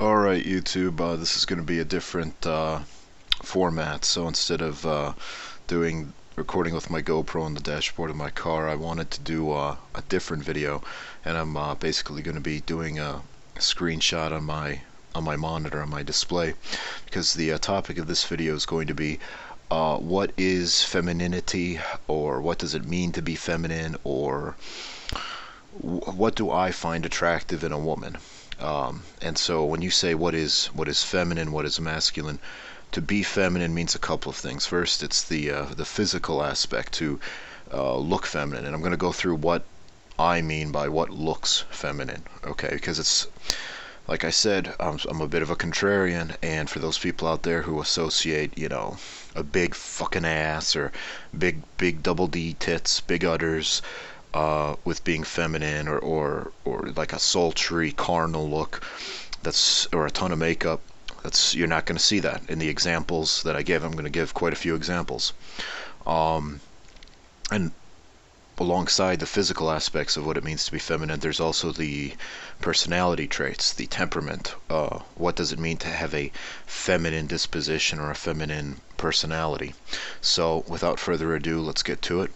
Alright, YouTube, this is going to be a different format. So instead of doing recording with my GoPro on the dashboard of my car, I wanted to do a different video, and I'm basically going to be doing a screenshot on my monitor, on my display, because the topic of this video is going to be what is femininity, or what does it mean to be feminine, or what do I find attractive in a woman. And so when you say what is feminine, what is masculine, to be feminine means a couple of things. First, it's the physical aspect, to look feminine, and I'm going to go through what I mean by what looks feminine. Okay, because it's like I said, I'm a bit of a contrarian, and for those people out there who associate, a big fucking ass or big double D tits, big udders, with being feminine, or like a sultry carnal look, or a ton of makeup, you're not going to see that in the examples that I give. I'm going to give quite a few examples, and alongside the physical aspects of what it means to be feminine, there's also the personality traits, the temperament. What does it mean to have a feminine disposition or a feminine personality? So without further ado, let's get to it.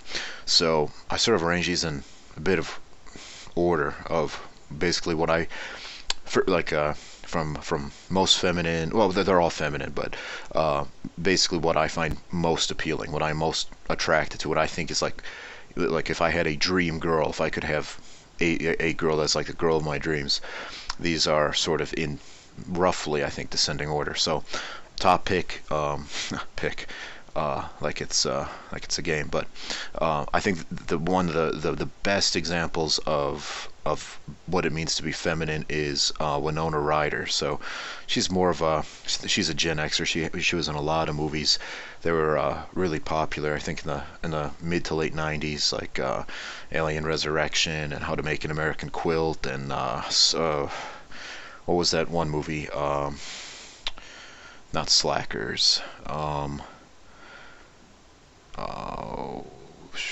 So I sort of arrange these in a bit of order of basically what I, from most feminine, well, they're all feminine, but basically what I find most appealing, what I'm most attracted to, what I think is like if I had a dream girl, if I could have a girl that's like the girl of my dreams. These are sort of in roughly, I think, descending order. So top pick, like it's a game, but I think the best examples of what it means to be feminine is Winona Ryder. So she's a Gen Xer. She was in a lot of movies. They were really popular, I think, in the mid to late 90s, like Alien Resurrection and How to Make an American Quilt, and what was that one movie? Not Slackers.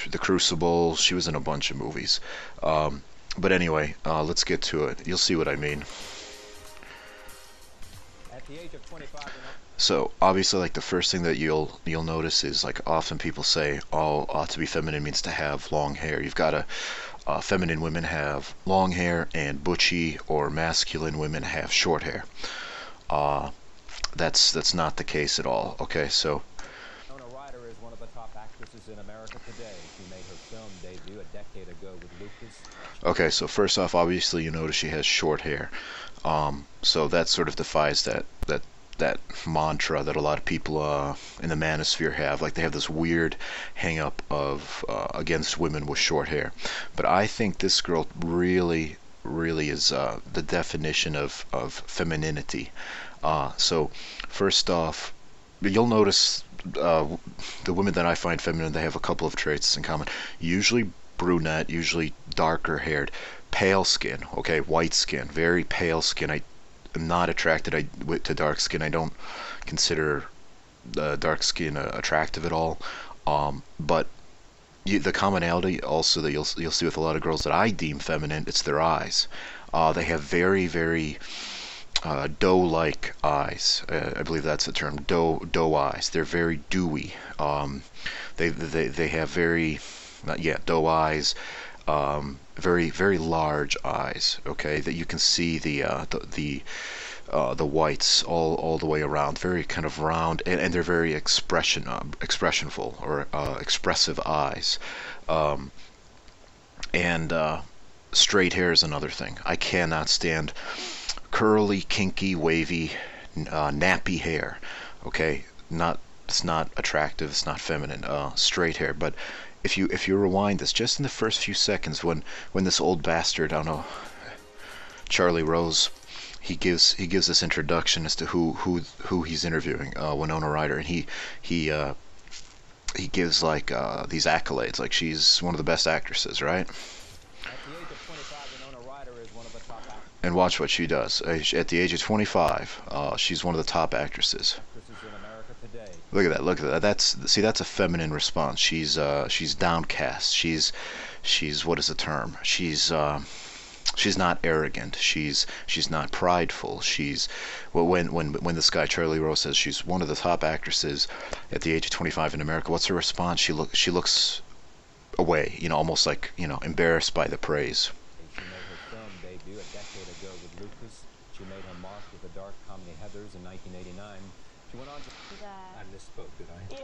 The Crucible. She was in a bunch of movies. But anyway, let's get to it. You'll see what I mean. At the age of 25, so obviously, like, the first thing that you'll notice is, like, often people say, oh, to be feminine means to have long hair. You've got to feminine women have long hair, and butchy or masculine women have short hair. That's not the case at all. Okay, so Winona Ryder is one of the top actresses in America today. She made her film debut a decade ago with Lucas. okay, so first off, obviously you notice she has short hair. So that sort of defies that mantra that a lot of people in the manosphere have. Like, they have this weird hang up of against women with short hair. But I think this girl really is the definition of femininity. So first off, you'll notice the women that I find feminine, they have a couple of traits in common. Usually brunette, usually darker haired, pale skin, okay, white skin, very pale skin. I am not attracted to dark skin. I don't consider dark skin attractive at all. But the commonality also that you'll see with a lot of girls that I deem feminine, it's their eyes. They have very doe-like eyes. I believe that's the term, doe eyes. They're very dewy. They have very, doe eyes. Very large eyes. Okay, that you can see the whites all the way around. Very kind of round, and they're very expressionful, or expressive eyes. And straight hair is another thing. I cannot stand curly, kinky, wavy, nappy hair. Okay, it's not attractive. It's not feminine. Straight hair. But if you rewind this just in the first few seconds, when this old bastard, I don't know, Charlie Rose, he gives this introduction as to who he's interviewing, Winona Ryder, and he gives like these accolades, like she's one of the best actresses, right? At the age of 25, Winona Ryder is one of the top And watch what she does. At the age of 25, she's one of the top actresses. actresses in America today. Look at that. That's a feminine response. She's downcast. She's what is the term? She's she's not arrogant. She's not prideful. She's well, when this guy Charlie Rose says she's one of the top actresses at the age of 25 in America, what's her response? She looks away, almost like embarrassed by the praise. She made her film debut a decade ago with Lucas. She made her mark with the dark comedy Heathers in 1989. She went on to... I misspoke, did I?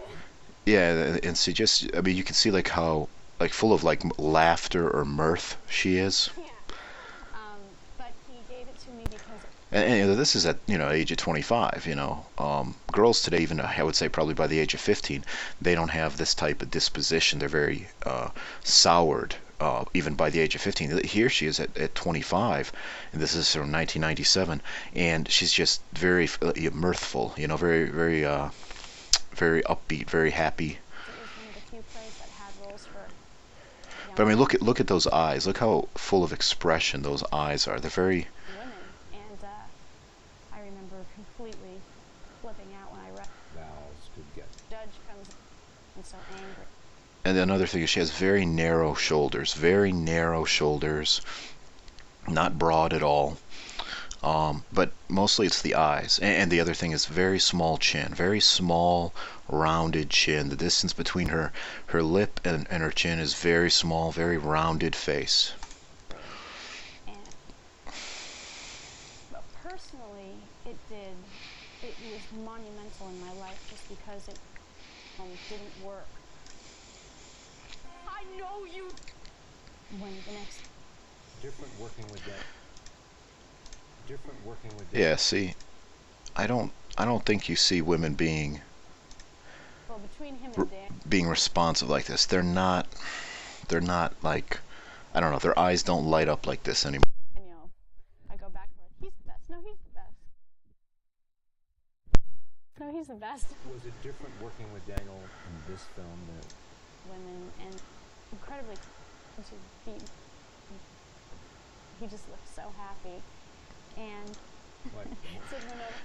Yeah, and see, you can see like how full of like laughter or mirth she is. Yeah. But he gave it to me because... And this is at age of 25. Girls today, even I would say probably by the age of 15, they don't have this type of disposition. They're very soured. Even by the age of 15. Here she is at 25, and this is from 1997, and she's just very mirthful, very, very, very upbeat, very happy. It was one of the few plays that had roles for young But I mean, look at those eyes. Look how full of expression those eyes are. They're very... women, and I remember completely flipping out when I read. Vows to get... Judge comes and so angry. And another thing is she has very narrow shoulders, not broad at all. But mostly it's the eyes. And the other thing is very small chin, very small, rounded chin. The distance between her lip and her chin is very small, very rounded face. But personally, it was monumental in my life just because it didn't work. I know you. When the next... Different working with that. Yeah, see, I don't think you see women being Well, between him and Dan... being responsive like this. They're not like, I don't know, their eyes don't light up like this anymore. And, I go back to it. He's the best. No, he's the best. No, he's the best. Was it different working with Daniel in this film than... Women and incredibly he just looked so happy, and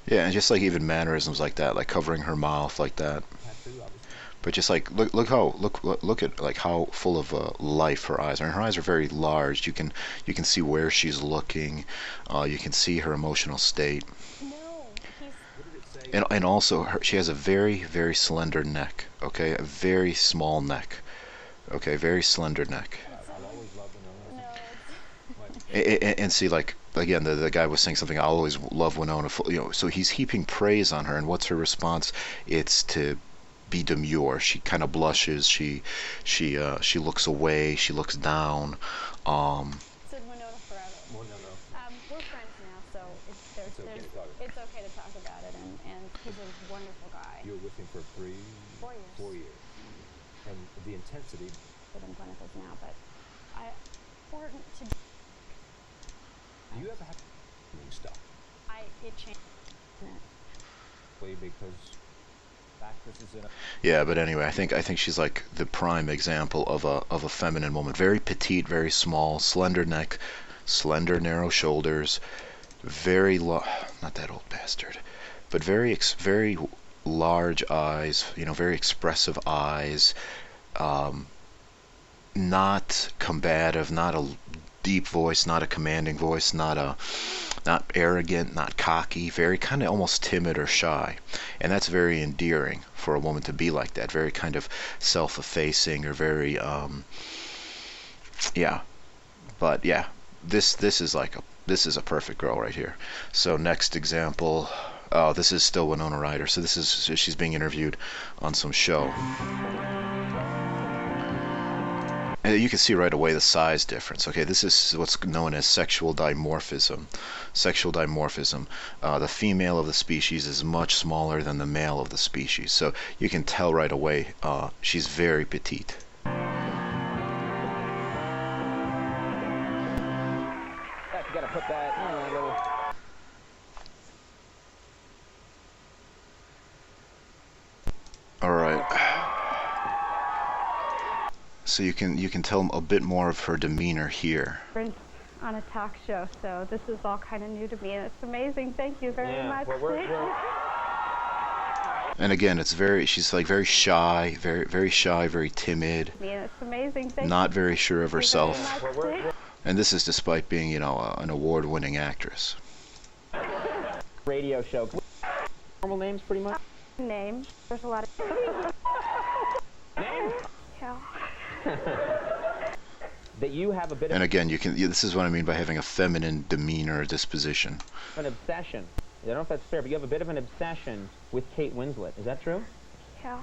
yeah, and just like even mannerisms like that, like covering her mouth like that. But just like look at like how full of life her eyes are. And her eyes are very large. You can see where she's looking. You can see her emotional state. And also she has a very, very slender neck. Okay, a very small neck. Okay, very slender neck. And see, like again, the guy was saying something. I always love Winona. So he's heaping praise on her, and what's her response? It's to be demure. She kind of blushes. She looks away. She looks down. Said Winona forever. We're friends now, so it's okay to talk about it, and he's a wonderful guy. You were with him for 4 years. 4 years. And the intensity. Than Gwyneth is now, but important to. Do you ever have stuff? It changed. Because actresses in a... Yeah, but anyway, I think she's like the prime example of a feminine woman. Very petite, very small, slender neck, slender narrow shoulders, very not that old bastard, but very large eyes. Very expressive eyes. Not combative, not a deep voice, not a commanding voice, not arrogant, not cocky, very kind of almost timid or shy. And that's very endearing for a woman to be like that, very kind of self-effacing or very yeah. But yeah, this is a perfect girl right here. So next example, oh, this is still Winona Ryder. So she's being interviewed on some show. You can see right away the size difference. Okay, this is what's known as sexual dimorphism. Sexual dimorphism. The female of the species is much smaller than the male of the species. So you can tell right away she's very petite. You gotta put that in a little... All right. So you can tell a bit more of her demeanor here. On a talk show, so this is all kind of new to me, and it's amazing. Thank you very much. Well, and again, she's like very shy, very shy, very timid. Yeah, it's amazing. Thank not very sure of herself. And this is despite being, you know, an award-winning actress. Radio show. Normal names, pretty much. Name. There's a lot of Name. yeah. That you have a bit of And again, this is what I mean by having a feminine demeanor or disposition. an obsession. I don't know if that's fair, but you have a bit of an obsession with Kate Winslet. Is that true? Yeah.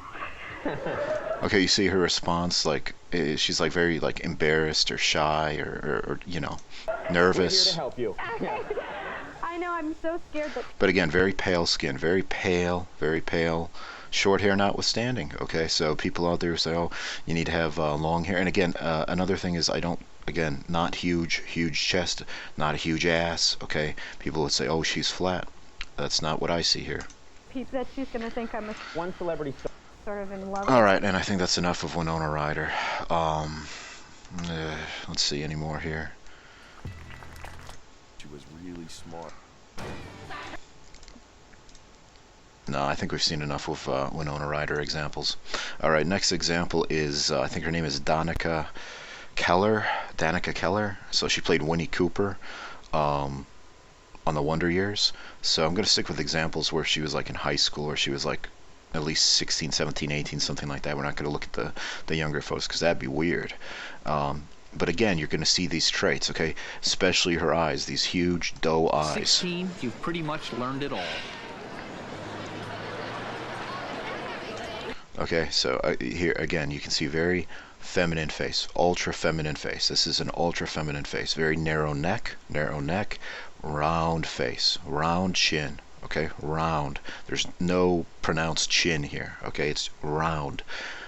Okay, you see her response, like she's like very like embarrassed or shy or you know, We're here to nervous. help you. Yeah. I know. I'm so scared that. But again, very pale skin, very pale, short hair notwithstanding. Okay, so people out there say, oh, you need to have long hair. And again, another thing is not huge chest, not a huge ass. Okay, people would say, oh, she's flat. That's not what I see here. That she's gonna think I'm a One celebrity star. sort of in love. All right, and I think that's enough of Winona Ryder. Let's see any more here. She was really smart. No, I think we've seen enough with Winona Ryder examples. All right, next example is, I think her name is Danica Keller. So she played Winnie Cooper on The Wonder Years. So I'm going to stick with examples where she was like in high school, or she was like at least 16, 17, 18, something like that. We're not going to look at the younger folks because that'd be weird. But again, you're going to see these traits, okay? Especially her eyes, these huge doe eyes. 16, you've pretty much learned it all. Okay, so here again, you can see very feminine face, ultra feminine face. This is an ultra feminine face. Very narrow neck, round face, round chin. Okay, round. There's no pronounced chin here. Okay, it's round.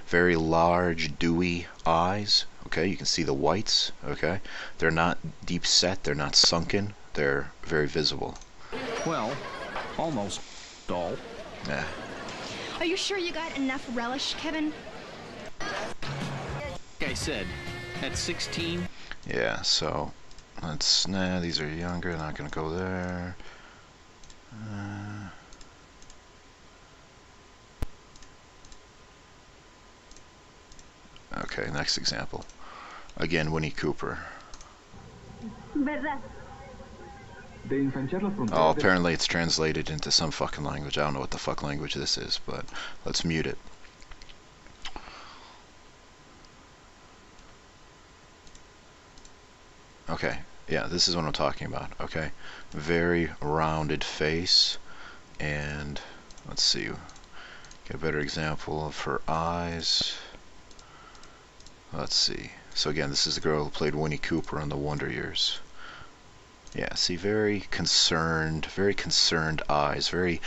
Very large, dewy eyes. Okay, you can see the whites. Okay, they're not deep set. They're not sunken. They're very visible. Well, almost all. Yeah. Are you sure you got enough relish, Kevin? Like I said, at 16, Yeah, so these are younger, not gonna go there. Okay, next example. Again, Winnie Cooper. ¿Verdad? Oh, apparently it's translated into some fucking language. I don't know what the fuck language this is, but let's mute it. Okay, yeah, this is what I'm talking about, okay? Very rounded face, and let's see, get a better example of her eyes. Let's see. So again, this is the girl who played Winnie Cooper on The Wonder Years. Yeah, see, very concerned eyes, very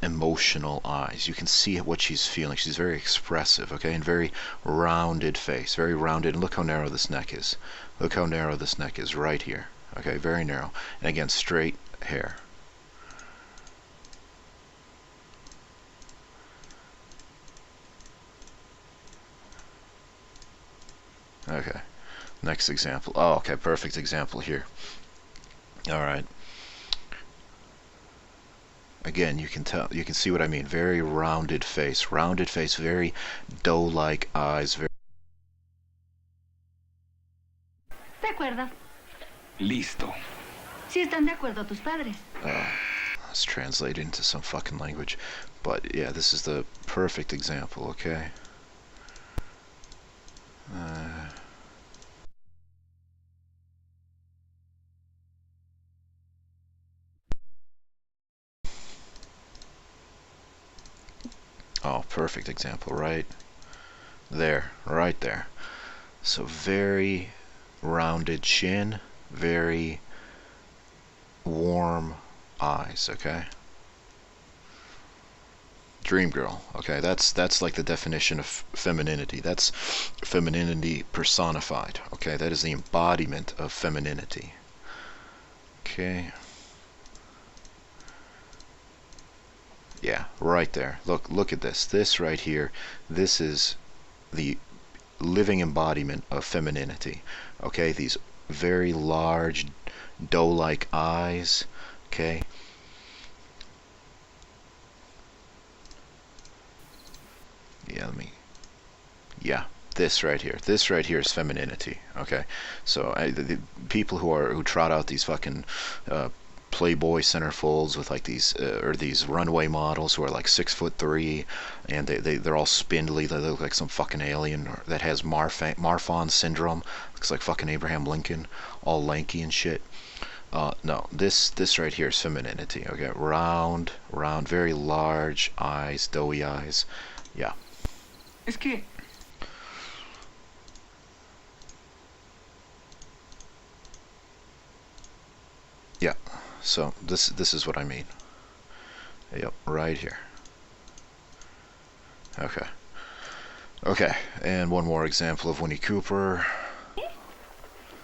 emotional eyes. You can see what she's feeling. She's very expressive, okay, and very rounded face, very rounded. And look how narrow this neck is. Look how narrow this neck is right here, okay, very narrow. And again, straight hair. Okay, next example. Oh, okay, perfect example here. All right. Again, you can see what I mean. Very rounded face, very doe-like eyes. Very De acuerdo. Listo. Si están de acuerdo tus padres. let's translate into some fucking language. But yeah, this is the perfect example. Okay. Oh, perfect example, right there, right there. So very rounded chin, very warm eyes, okay? Dream girl, okay? That's like the definition of femininity. That's femininity personified, okay? That is the embodiment of femininity. Okay. Yeah, right there. Look at this. This right here, this is the living embodiment of femininity. Okay, these very large doe-like eyes. Okay. Yeah, this right here. This right here is femininity. Okay, so the people who trot out these fucking Playboy centerfolds with like these or these runway models who are like 6'3", and they're all spindly. They look like some fucking alien that has Marfan syndrome. Looks like fucking Abraham Lincoln, all lanky and shit. No, this right here is femininity. Okay, round, very large eyes, doughy eyes. Yeah. Es que Yeah. So this is what I mean. Yep, right here. Okay. Okay, and one more example of Winnie Cooper.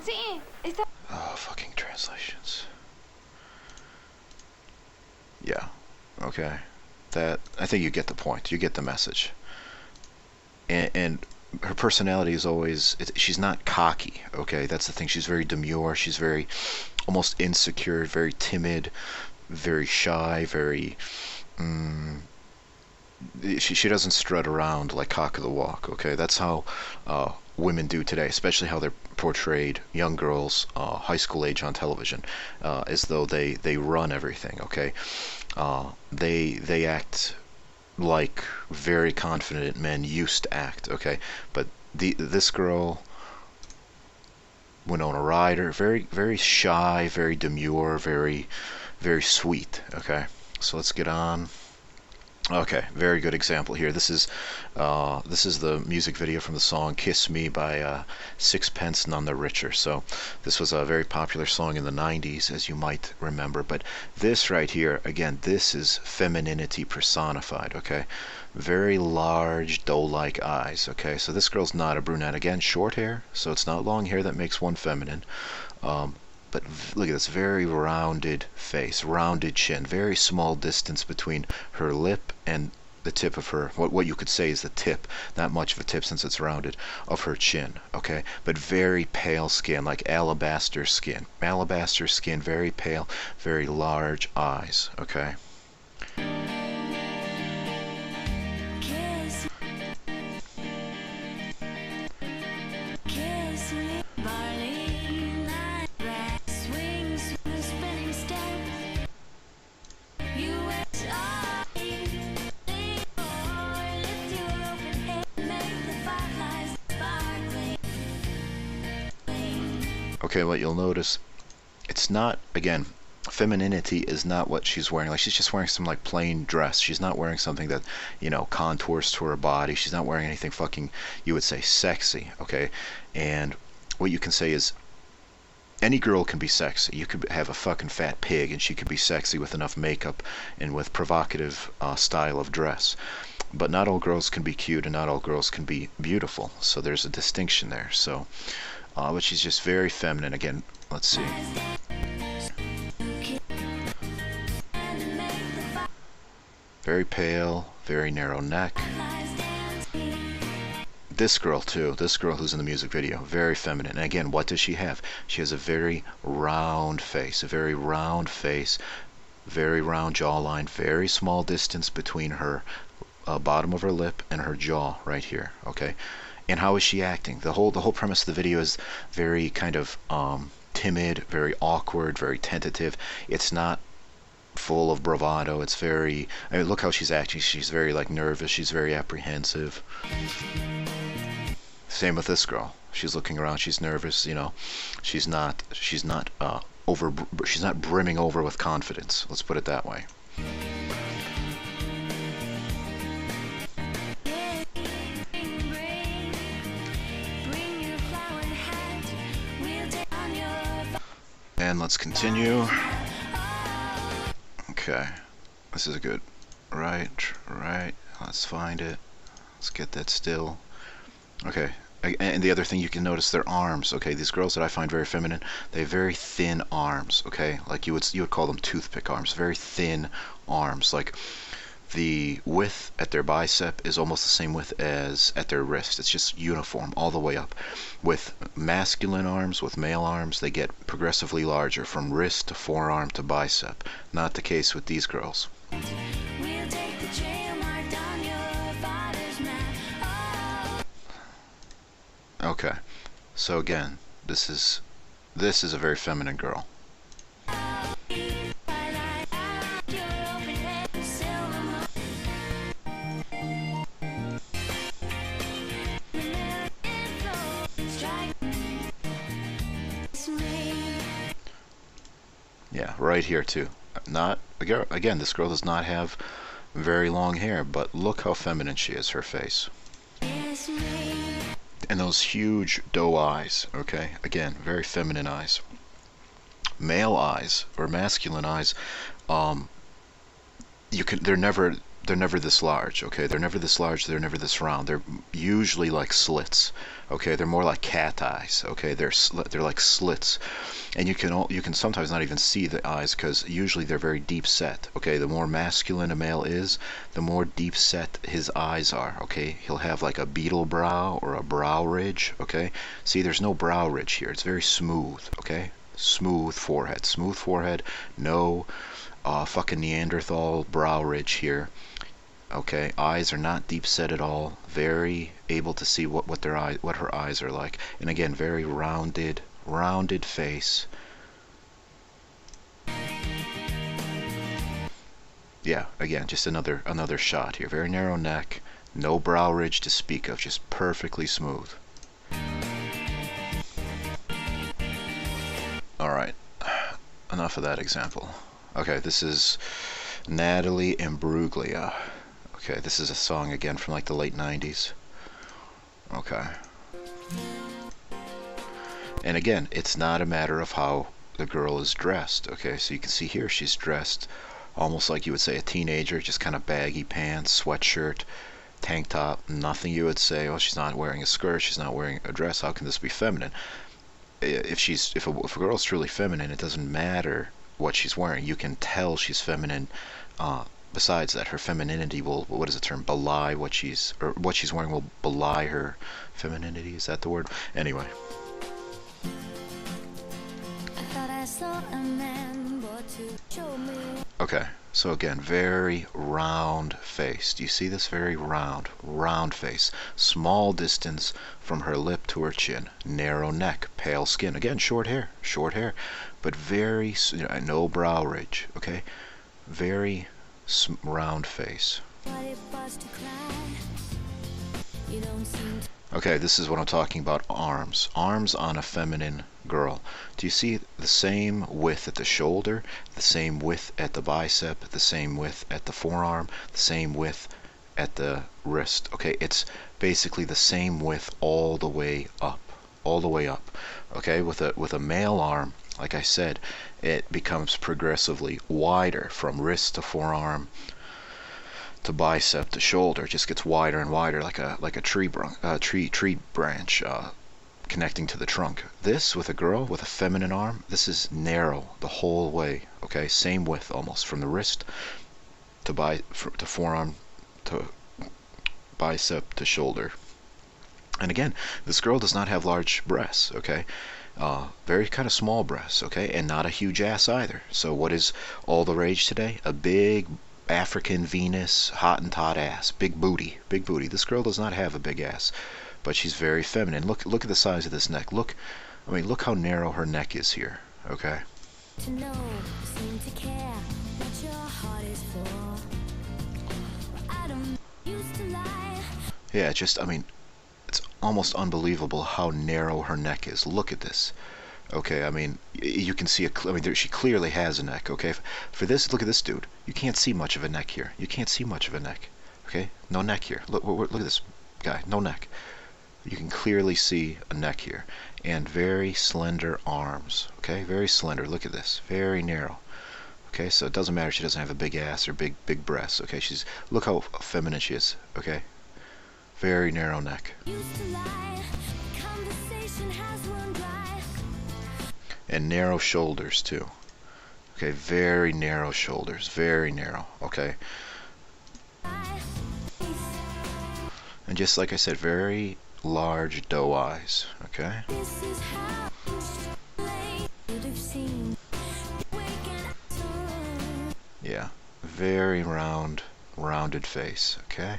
Sí, está. Oh, fucking translations. Yeah. Okay. That, I think you get the point. You get the message. And her personality is always, she's not cocky, okay? That's the thing. She's very demure. She's very almost insecure, very timid, very shy, very... she doesn't strut around like cock of the walk, okay? That's how women do today, especially how they're portrayed, young girls, high school age on television, as though they run everything, okay? They act like very confident men used to act, okay? But this girl, Winona Ryder, very shy, very demure, very sweet, okay? So let's get on. Okay, very good example here. This is the music video from the song "Kiss Me" by Sixpence None the Richer. So this was a very popular song in the 90s, as you might remember. But this right here, again, this is femininity personified, okay? Very large, doe-like eyes, okay? So this girl's not a brunette. Again, short hair, so it's not long hair that makes one feminine. But look at this, very rounded face, rounded chin, very small distance between her lip and the tip of her, what you could say is the tip, not much of a tip since it's rounded, of her chin, okay? But very pale skin, like alabaster skin. Alabaster skin, very pale, very large eyes, okay? Okay, what you'll notice, it's not, again, femininity is not what she's wearing. Like, she's just wearing some, like, plain dress. She's not wearing something that, you know, contours to her body. She's not wearing anything fucking, you would say, sexy, okay? And what you can say is, any girl can be sexy. You could have a fucking fat pig, and she could be sexy with enough makeup and with provocative style of dress. But not all girls can be cute, and not all girls can be beautiful. So there's a distinction there. So... but she's just very feminine. Again, let's see. Very pale, very narrow neck. This girl too, this girl who's in the music video, very feminine. And again, what does she have? She has a very round face, very round jawline, very small distance between her bottom of her lip and her jaw right here, okay? And how is she acting? The whole premise of the video is very kind of timid, very awkward, very tentative. It's not full of bravado. It's very, I mean, look how she's acting. She's very like nervous. She's very apprehensive. Same with this girl. She's looking around. She's nervous. You know, she's not brimming over with confidence. Let's put it that way. And let's continue. Okay, this is good. Right. Let's find it. Let's get that still. Okay, and the other thing you can notice, their arms. Okay, these girls that I find very feminine, they have very thin arms. Okay, like you would call them toothpick arms. Very thin arms. Like the width at their bicep is almost the same width as at their wrist. It's just uniform all the way up. With masculine arms, with male arms, they get progressively larger from wrist to forearm to bicep. Not the case with these girls. Okay, so again, this is a very feminine girl. Yeah, right here too. Not again, this girl does not have very long hair, but look how feminine she is, her face. And those huge doe eyes, okay? Again, very feminine eyes. Male eyes or masculine eyes, they're never this large, okay? They're never this large, they're never this round. They're usually like slits, okay? They're more like cat eyes, okay? They're like slits. And you can sometimes not even see the eyes because usually they're very deep set, okay? The more masculine a male is, the more deep set his eyes are, okay? He'll have like a beetle brow or a brow ridge, okay? See, there's no brow ridge here. It's very smooth, okay? Smooth forehead, no fucking Neanderthal brow ridge here. Okay, eyes are not deep set at all. Very able to see what her eyes are like. And again, very rounded face. Yeah, again, just another shot here. Very narrow neck, no brow ridge to speak of, just perfectly smooth. All right, enough of that example. Okay, this is Natalie Imbruglia. Okay, this is a song again from like the late 90s. Okay. And again, it's not a matter of how the girl is dressed. Okay, so you can see here she's dressed almost like you would say a teenager, just kind of baggy pants, sweatshirt, tank top, nothing you would say, oh, she's not wearing a skirt, she's not wearing a dress, how can this be feminine? If a girl's truly feminine, it doesn't matter what she's wearing. You can tell she's feminine. Besides that, her femininity will, what is the term, belie what she's wearing will belie her femininity. Is that the word? Anyway. Okay, so again, very round face. Do you see this? Very round face. Small distance from her lip to her chin. Narrow neck, pale skin. Again, short hair, but very, no brow ridge. Okay, very round face. Okay, this is what I'm talking about. Arms on a feminine girl. Do you see the same width at the shoulder, the same width at the bicep, the same width at the forearm, the same width at the wrist? Okay, it's basically the same width all the way up. Okay, with a male arm, like I said, it becomes progressively wider from wrist to forearm to bicep to shoulder. It just gets wider and wider, like a tree branch connecting to the trunk. This with a girl with a feminine arm, this is narrow the whole way. Okay, same width almost from the wrist to forearm to bicep to shoulder. And again, this girl does not have large breasts. Okay. Very kind of small breasts, okay, and not a huge ass either. So what is all the rage today? A big African Venus, Hottentot ass, big booty. This girl does not have a big ass, but she's very feminine. Look at the size of this neck. Look how narrow her neck is here. Okay. Yeah, it's almost unbelievable how narrow her neck is. Look at this. Okay, you can see she clearly has a neck. Okay, for this, look at this dude. You can't see much of a neck here. Okay, no neck here. Look at this guy. No neck. You can clearly see a neck here, and very slender arms. Okay, very slender. Look at this. Very narrow. Okay, so it doesn't matter. She doesn't have a big ass or big breasts. Okay, look how feminine she is. Okay, very narrow neck. And narrow shoulders too. Okay, very narrow shoulders, very narrow. Okay, and just like I said, very large doe eyes. Okay. Yeah, very rounded face. Okay.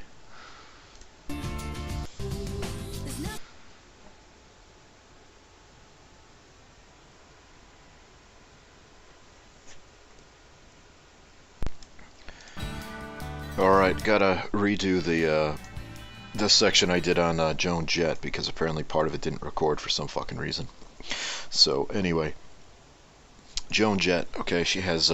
Alright, gotta redo the section I did on Joan Jett, because apparently part of it didn't record for some fucking reason. So anyway, Joan Jett, okay, she has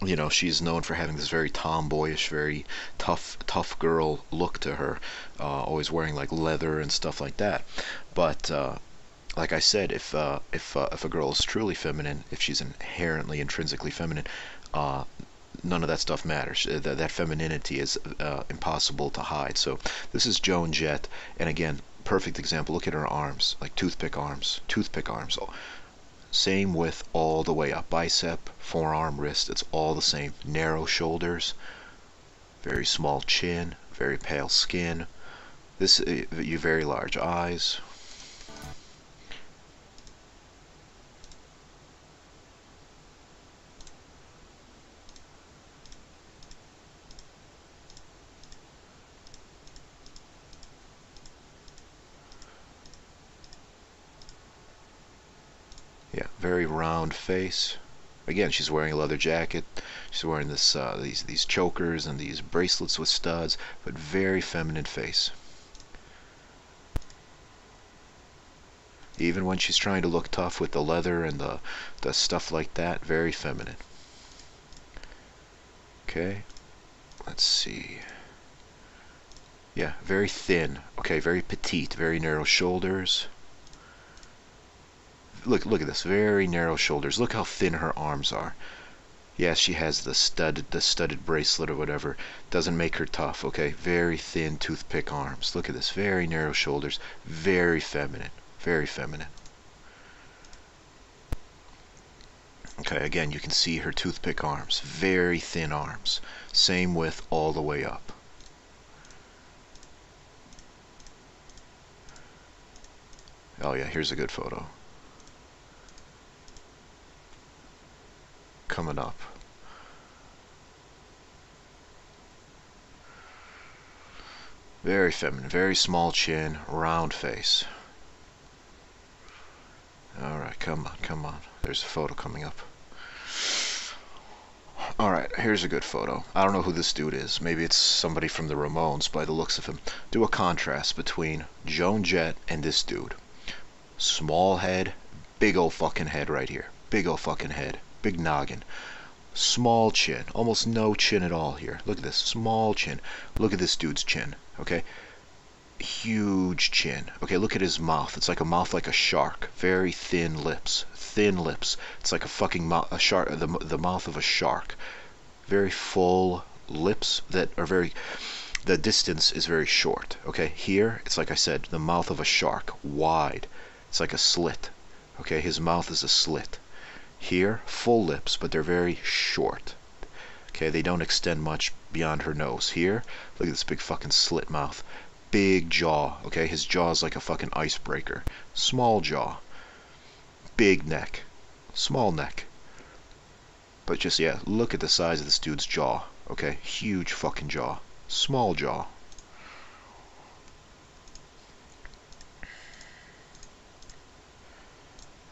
you know, she's known for having this very tomboyish, very tough girl look to her, always wearing like leather and stuff like that. But like I said, if a girl is truly feminine, if she's inherently, intrinsically feminine, none of that stuff matters. That femininity is impossible to hide. So this is Joan Jett, and again, perfect example. Look at her arms, like toothpick arms, toothpick arms. Same width all the way up, bicep, forearm, wrist, it's all the same. Narrow shoulders, very small chin, very pale skin. This, you very large eyes. Yeah, very round face. Again, she's wearing a leather jacket. She's wearing this these chokers and these bracelets with studs, but very feminine face. Even when she's trying to look tough with the leather and the stuff like that, very feminine. Okay, let's see. Yeah, very thin. Okay, very petite, very narrow shoulders. Look at this, very narrow shoulders. Look how thin her arms are. Yes, she has the studded bracelet or whatever. Doesn't make her tough, okay? Very thin toothpick arms. Look at this, very narrow shoulders. Very feminine, very feminine. Okay, again, you can see her toothpick arms. Very thin arms. Same width all the way up. Oh yeah, here's a good photo. Coming up. Very feminine, very small chin, round face. Alright, come on, come on. There's a photo coming up. Alright, here's a good photo. I don't know who this dude is. Maybe it's somebody from the Ramones by the looks of him. Do a contrast between Joan Jett and this dude. Small head, big ol' fucking head right here. Big ol' fucking head. Big noggin. Small chin. Almost no chin at all here. Look at this. Small chin. Look at this dude's chin. Okay? Huge chin. Okay, look at his mouth. It's like a mouth like a shark. Very thin lips. Thin lips. It's like a fucking a shark. The mouth of a shark. Very full lips that are very... The distance is very short. Okay? Here, it's like I said, the mouth of a shark. Wide. It's like a slit. Okay? His mouth is a slit. Here, full lips, but they're very short. Okay, they don't extend much beyond her nose. Here, look at this big fucking slit mouth. Big jaw, okay? His jaw is like a fucking icebreaker. Small jaw. Big neck. Small neck. But just, yeah, look at the size of this dude's jaw, okay? Huge fucking jaw. Small jaw.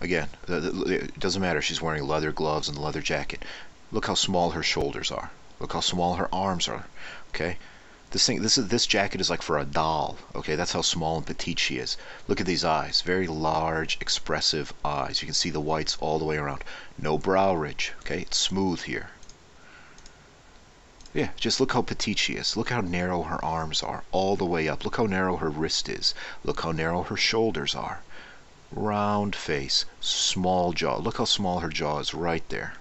Again, it doesn't matter. She's wearing leather gloves and a leather jacket. Look how small her shoulders are. Look how small her arms are. Okay, this jacket is like for a doll. Okay, that's how small and petite she is. Look at these eyes. Very large, expressive eyes. You can see the whites all the way around. No brow ridge. Okay, it's smooth here. Yeah, just look how petite she is. Look how narrow her arms are all the way up. Look how narrow her wrist is. Look how narrow her shoulders are. Round face, small jaw. Look how small her jaw is right there.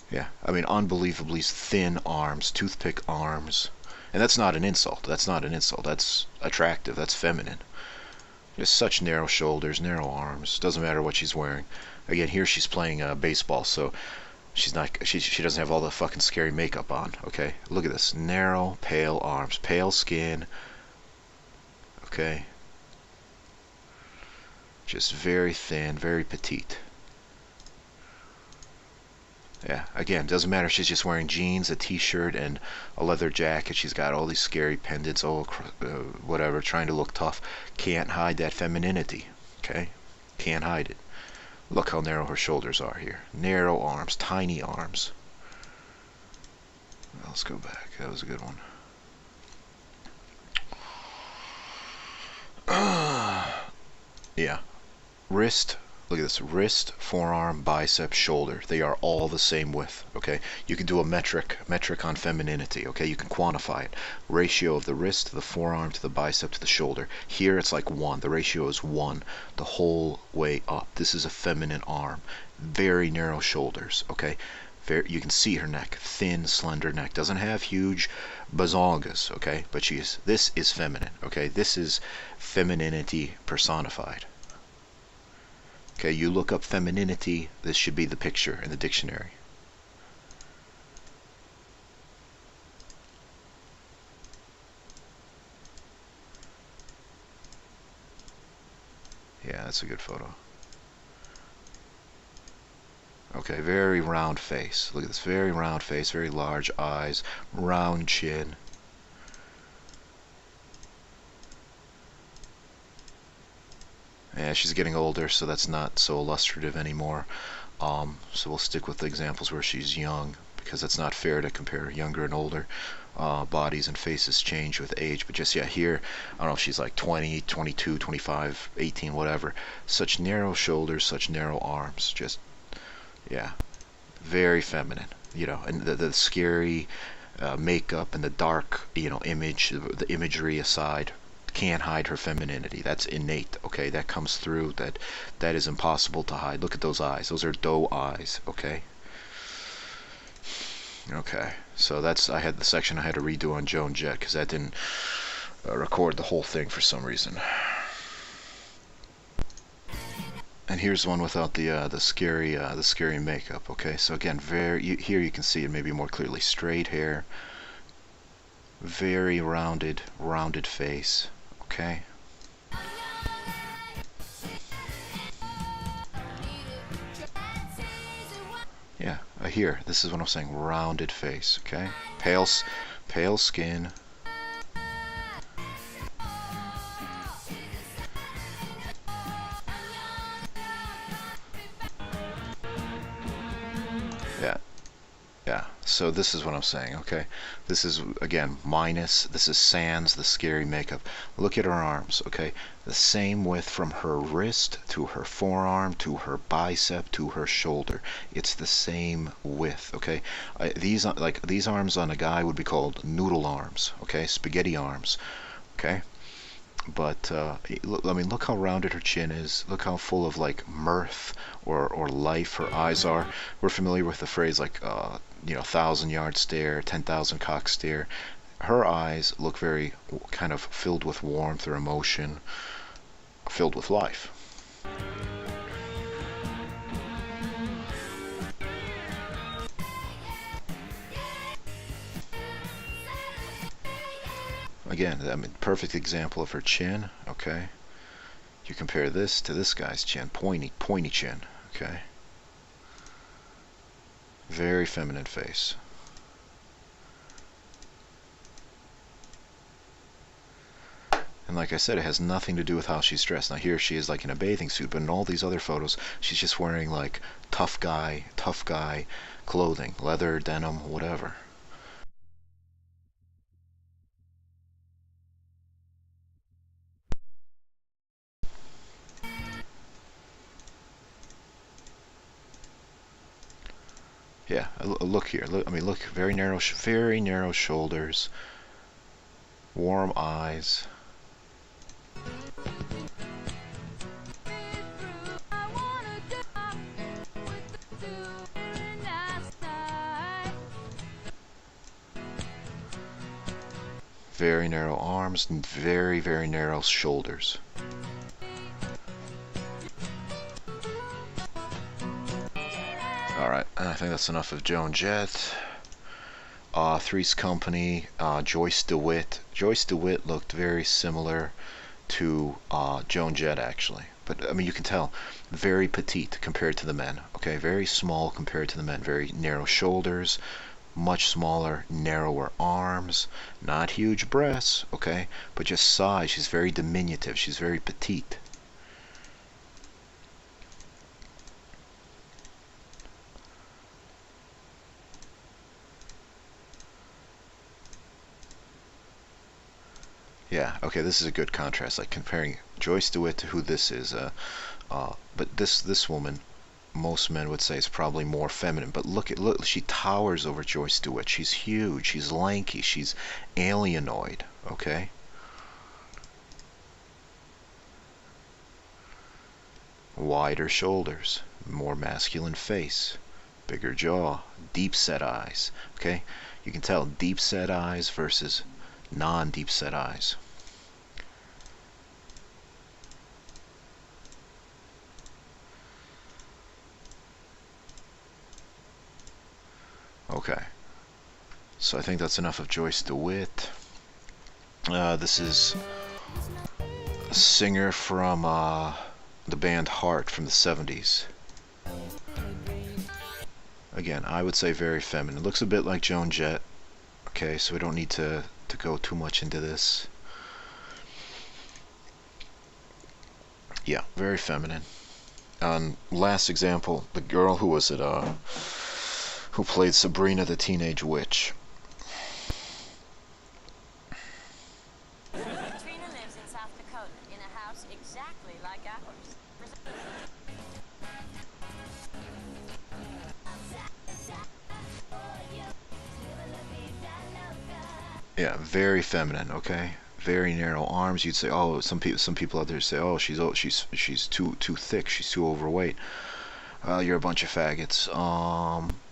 Yeah, I mean, unbelievably thin arms, toothpick arms. And that's not an insult. That's not an insult. That's attractive. That's feminine. Just such narrow shoulders, narrow arms. Doesn't matter what she's wearing. Again, here she's playing baseball, so she's not. She doesn't have all the fucking scary makeup on. Okay, look at this. Narrow, pale arms, pale skin. Okay. Just very thin, very petite. Yeah, again, doesn't matter if she's just wearing jeans, a t-shirt, and a leather jacket. She's got all these scary pendants, whatever, trying to look tough. Can't hide that femininity, okay? Can't hide it. Look how narrow her shoulders are here. Narrow arms, tiny arms. Let's go back. That was a good one. Yeah. Wrist. Look at this. Wrist, forearm, bicep, shoulder. They are all the same width. Okay. You can do a metric on femininity. Okay. You can quantify it. Ratio of the wrist to the forearm to the bicep to the shoulder. Here it's like 1. The ratio is 1 the whole way up. This is a feminine arm. Very narrow shoulders. Okay. You can see her neck, thin, slender neck. Doesn't have huge bazongas, okay? But this is feminine, okay? This is femininity personified. Okay, you look up femininity, this should be the picture in the dictionary. Yeah, that's a good photo. Okay, very round face. Look at this, very round face, very large eyes, round chin. Yeah, she's getting older, so that's not so illustrative anymore. So we'll stick with the examples where she's young, because it's not fair to compare younger and older. Bodies and faces change with age, but just, yeah, here, I don't know if she's like 20, 22, 25, 18, whatever. Such narrow shoulders, such narrow arms, just... yeah, very feminine, you know, and the scary makeup and the dark, you know, the imagery aside, can't hide her femininity. That's innate, okay? That comes through. That is impossible to hide. Look at those eyes. Those are doe eyes, okay? Okay, so I had the section I had to redo on Joan Jett because that didn't record the whole thing for some reason. And here's one without the scary makeup. Okay, so again, here you can see it maybe more clearly. Straight hair, very rounded face. Okay. Yeah, here. This is what I'm saying. Rounded face. Okay. Pale skin. Yeah, so this is what I'm saying, okay? This is, again, this is sans the scary makeup. Look at her arms, okay? The same width from her wrist to her forearm to her bicep to her shoulder. It's the same width, okay? These arms on a guy would be called noodle arms, okay? Spaghetti arms, okay? But I mean, look how rounded her chin is. Look how full of like mirth or life her eyes are. We're familiar with the phrase like 1,000-yard stare, 10,000 cock stare. Her eyes look very kind of filled with warmth or emotion, filled with life. Again, I mean, perfect example of her chin, okay? You compare this to this guy's chin, pointy chin, okay? Very feminine face. And like I said, it has nothing to do with how she's dressed. Now here she is like in a bathing suit, but in all these other photos, she's just wearing like tough guy clothing, leather, denim, whatever. Yeah, look here. Look, I mean, look, very narrow shoulders, warm eyes. Very narrow arms and very narrow shoulders. Alright, I think that's enough of Joan Jett. Three's Company, Joyce DeWitt. Joyce DeWitt looked very similar to Joan Jett, actually. But, I mean, you can tell, very petite compared to the men. Okay, very small compared to the men. Very narrow shoulders, much smaller, narrower arms. Not huge breasts, okay, but just size. She's very diminutive. She's very petite. Yeah, okay, this is a good contrast, like comparing Joyce DeWitt to who this is. But this woman, most men would say, is probably more feminine. But look, she towers over Joyce DeWitt. She's huge, she's lanky, she's alienoid, okay? Wider shoulders, more masculine face, bigger jaw, deep set eyes, okay? You can tell deep set eyes versus non-deep set eyes. Okay, so I think that's enough of Joyce DeWitt. This is a singer from the band Heart from the 70s. Again, I would say very feminine. Looks a bit like Joan Jett. Okay, so we don't need to go too much into this. Yeah, very feminine. Last example, the girl who was who played Sabrina the Teenage Witch. Katrina lives in South Dakota in a house exactly like ours. Yeah, very feminine, okay? Very narrow arms. You'd say, oh, some people out there say, oh, she's too thick, she's too overweight. You're a bunch of faggots.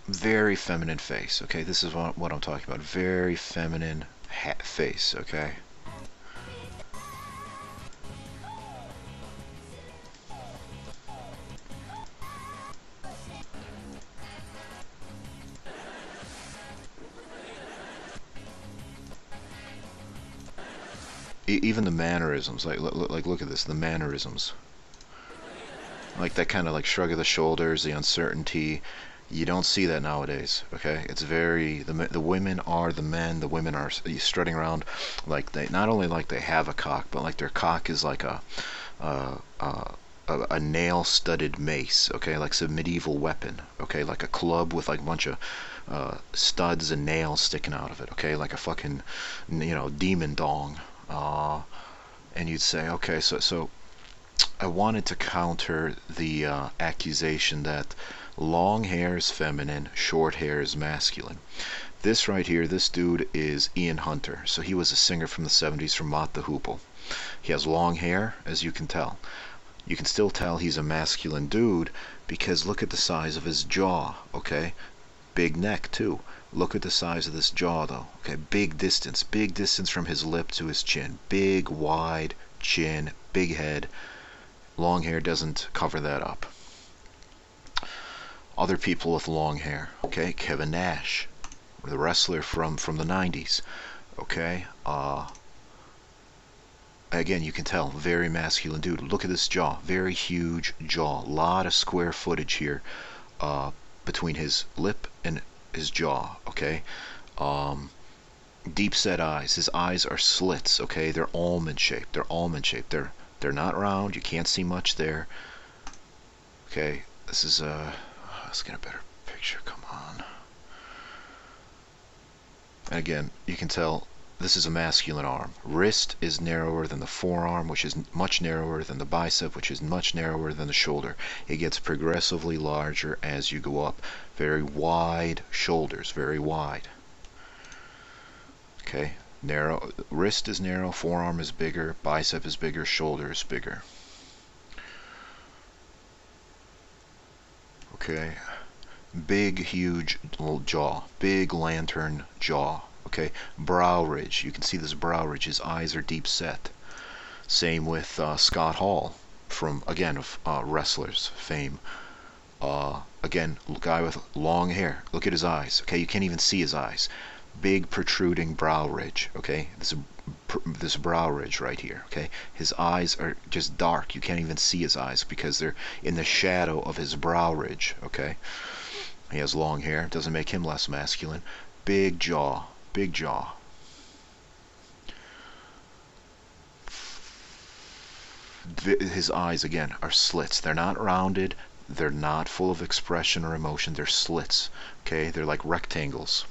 Very feminine face, okay? This is what I'm talking about. Very feminine face, okay? Even the mannerisms, like look at this, the mannerisms. Like that kind of like shrug of the shoulders, the uncertainty. You don't see that nowadays, okay? It's very, the women are the men, the women are strutting around like they, not only like they have a cock, but like their cock is like a nail-studded mace, okay? Like some medieval weapon, okay? Like a club with like a bunch of studs and nails sticking out of it, okay? Like a fucking, demon dong. And you'd say, okay, so I wanted to counter the accusation that long hair is feminine, short hair is masculine. This right here, this dude is Ian Hunter. So he was a singer from the 70s from Mott the Hoople. He has long hair, as you can tell. You can still tell he's a masculine dude because look at the size of his jaw, okay? Big neck, too. Look at the size of this jaw, though. Okay, big distance from his lip to his chin. Big, wide chin, big head. Long hair doesn't cover that up. Other people with long hair, okay? Kevin Nash, the wrestler from the 90s, okay? Again, you can tell, very masculine dude. Look at this jaw, very huge jaw. Lot of square footage here between his lip and his jaw, okay? Deep set eyes. His eyes are slits, okay? They're almond shaped. They're not round. You can't see much there. Okay, this is let's get a better picture. Come on. And again, you can tell this is a masculine arm. Wrist is narrower than the forearm, which is much narrower than the bicep, which is much narrower than the shoulder. It gets progressively larger as you go up. Very wide shoulders, very wide. Okay, narrow. Wrist is narrow, forearm is bigger, bicep is bigger, shoulder is bigger. Okay, big, huge jaw, big lantern jaw. Okay, brow ridge. You can see this brow ridge. His eyes are deep set. Same with Scott Hall, from again of wrestlers fame. Again, guy with long hair. Look at his eyes. Okay, you can't even see his eyes. Big protruding brow ridge. Okay, this brow ridge right here. Okay, his eyes are just dark. You can't even see his eyes because they're in the shadow of his brow ridge. Okay, he has long hair. Doesn't make him less masculine. Big jaw. Big jaw. His eyes again are slits. They're not rounded. They're not full of expression or emotion. They're slits. Okay, they're like rectangles.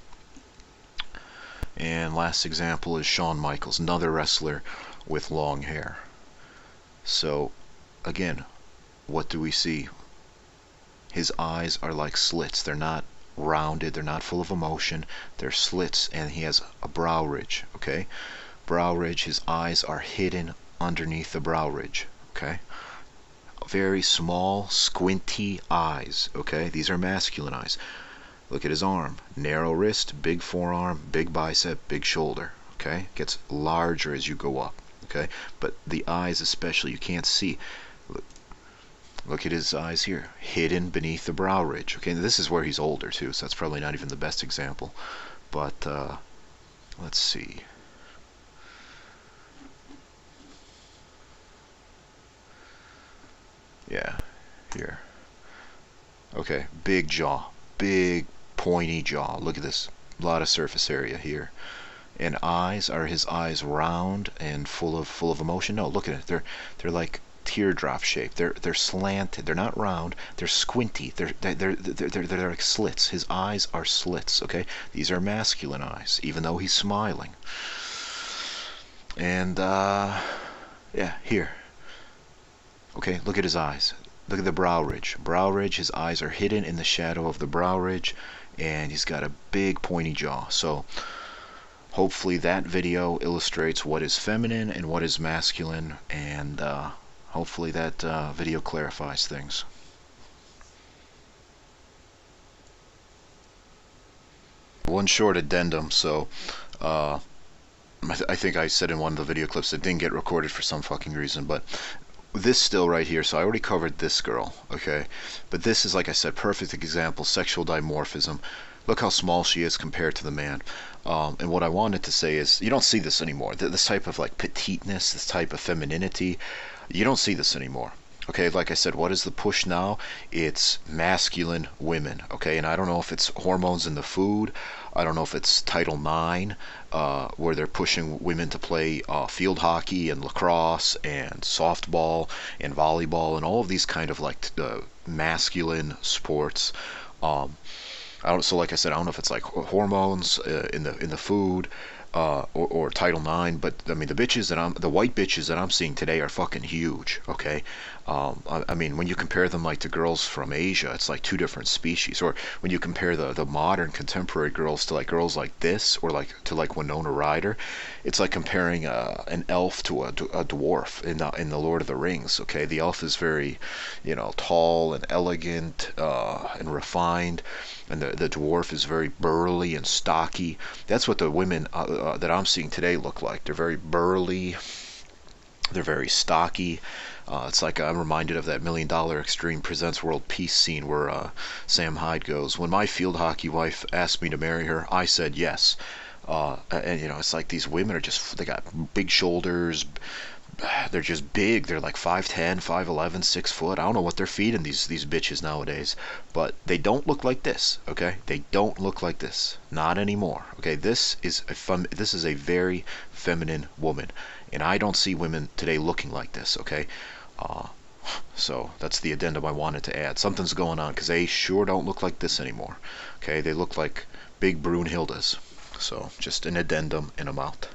And last example is Shawn Michaels, another wrestler with long hair. So again, what do we see? His eyes are like slits. They're not rounded, they're not full of emotion, they're slits, and he has a brow ridge, okay? Brow ridge, his eyes are hidden underneath the brow ridge, okay? Very small, squinty eyes, okay? These are masculine eyes. Look at his arm. Narrow wrist, big forearm, big bicep, big shoulder, okay? Gets larger as you go up, okay? But the eyes especially, you can't see. Look at his eyes here, hidden beneath the brow ridge. Okay, this is where he's older too, so that's probably not even the best example. But let's see. Yeah, here. Okay, big jaw, big pointy jaw. Look at this, a lot of surface area here. And eyes, are his eyes round and full of emotion? No, look at it. They're like teardrop shaped. They're slanted. They're not round. They're squinty. They're like slits. His eyes are slits. Okay, these are masculine eyes, even though he's smiling. And yeah, here. Okay, look at his eyes. Look at the brow ridge. Brow ridge. His eyes are hidden in the shadow of the brow ridge, and he's got a big pointy jaw. So hopefully that video illustrates what is feminine and what is masculine, and hopefully that video clarifies things. One short addendum. So I think I said in one of the video clips that didn't get recorded for some fucking reason, but this still right here, so I already covered this girl, okay? But this is, like I said, perfect example, sexual dimorphism. Look how small she is compared to the man. And what I wanted to say is, you don't see this anymore. This type of like petiteness, this type of femininity, you don't see this anymore. Okay, like I said, what is the push now? It's masculine women, okay? And I don't know if it's hormones in the food. I don't know if it's Title IX, where they're pushing women to play field hockey and lacrosse and softball and volleyball and all of these kind of like masculine sports. So like I said, I don't know if it's like hormones in the food, or Title IX, but I mean the white bitches that I'm seeing today are fucking huge. Okay, I mean when you compare them like to girls from Asia, it's like two different species. Or when you compare the modern contemporary girls to like girls like this, or like to like Winona Ryder, it's like comparing an elf to a dwarf in the Lord of the Rings. Okay, the elf is very, tall and elegant and refined, and the dwarf is very burly and stocky. That's what the women that I'm seeing today look like. They're very burly, they're very stocky. It's like I'm reminded of that $1 Million Extreme Presents World Peace scene where Sam Hyde goes, "When my field hockey wife asked me to marry her, I said yes." And it's like these women they got big shoulders. They're just big. They're like 5'10", 5'11", 6 foot. I don't know what they're feeding these bitches nowadays, but they don't look like this. Okay, they don't look like this. Not anymore. Okay, this is a very feminine woman, and I don't see women today looking like this. Okay, so that's the addendum I wanted to add. Something's going on because they sure don't look like this anymore. Okay, they look like big Brunhildes. So just an addendum and I'm out.